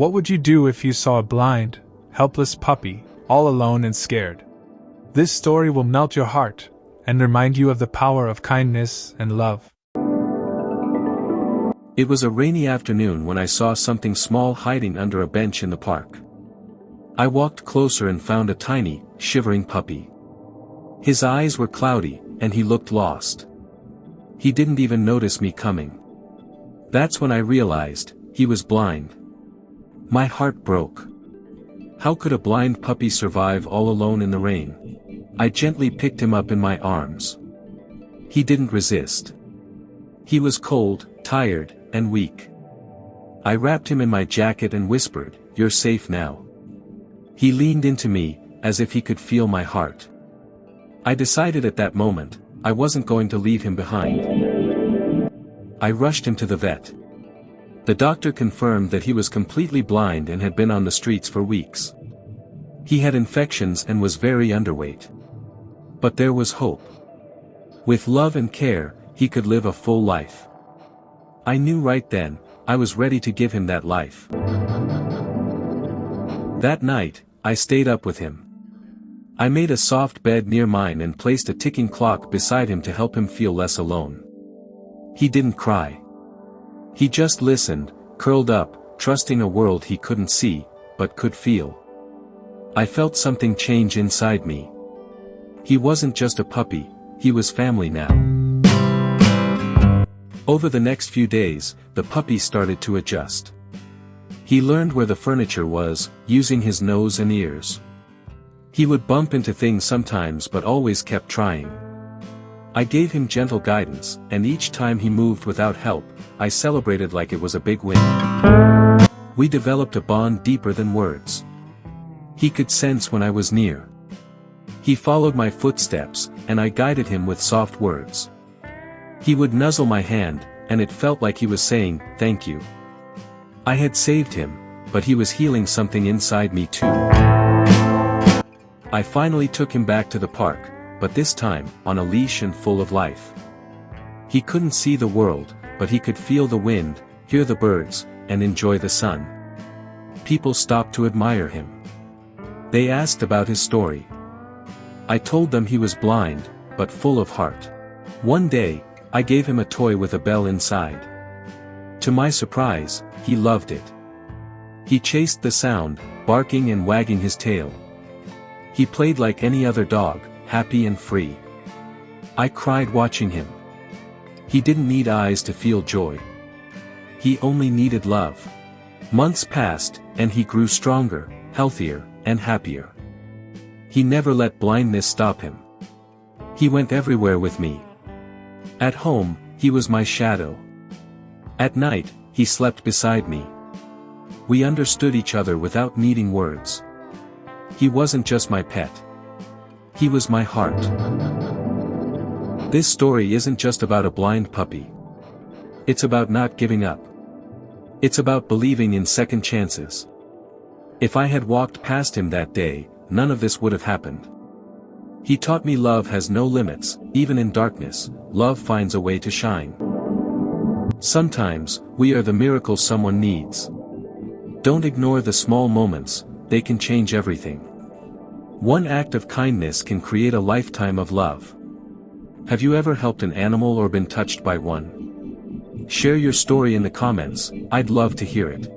What would you do if you saw a blind, helpless puppy, all alone and scared? This story will melt your heart and remind you of the power of kindness and love. It was a rainy afternoon when I saw something small hiding under a bench in the park. I walked closer and found a tiny, shivering puppy. His eyes were cloudy, and he looked lost. He didn't even notice me coming. That's when I realized he was blind. My heart broke. How could a blind puppy survive all alone in the rain? I gently picked him up in my arms. He didn't resist. He was cold, tired, and weak. I wrapped him in my jacket and whispered, "You're safe now." He leaned into me, as if he could feel my heart. I decided at that moment, I wasn't going to leave him behind. I rushed him to the vet. The doctor confirmed that he was completely blind and had been on the streets for weeks. He had infections and was very underweight. But there was hope. With love and care, he could live a full life. I knew right then, I was ready to give him that life. That night, I stayed up with him. I made a soft bed near mine and placed a ticking clock beside him to help him feel less alone. He didn't cry. He just listened, curled up, trusting a world he couldn't see, but could feel. I felt something change inside me. He wasn't just a puppy, he was family now. Over the next few days, the puppy started to adjust. He learned where the furniture was, using his nose and ears. He would bump into things sometimes but always kept trying. I gave him gentle guidance, and each time he moved without help, I celebrated like it was a big win. We developed a bond deeper than words. He could sense when I was near. He followed my footsteps, and I guided him with soft words. He would nuzzle my hand, and it felt like he was saying, "Thank you." I had saved him, but he was healing something inside me too. I finally took him back to the park, but this time, on a leash and full of life. He couldn't see the world, but he could feel the wind, hear the birds, and enjoy the sun. People stopped to admire him. They asked about his story. I told them he was blind, but full of heart. One day, I gave him a toy with a bell inside. To my surprise, he loved it. He chased the sound, barking and wagging his tail. He played like any other dog, happy and free. I cried watching him. He didn't need eyes to feel joy. He only needed love. Months passed, and he grew stronger, healthier, and happier. He never let blindness stop him. He went everywhere with me. At home, he was my shadow. At night, he slept beside me. We understood each other without needing words. He wasn't just my pet. He was my heart. This story isn't just about a blind puppy. It's about not giving up. It's about believing in second chances. If I had walked past him that day, none of this would have happened. He taught me love has no limits, even in darkness, love finds a way to shine. Sometimes, we are the miracle someone needs. Don't ignore the small moments, they can change everything. One act of kindness can create a lifetime of love. Have you ever helped an animal or been touched by one? Share your story in the comments, I'd love to hear it.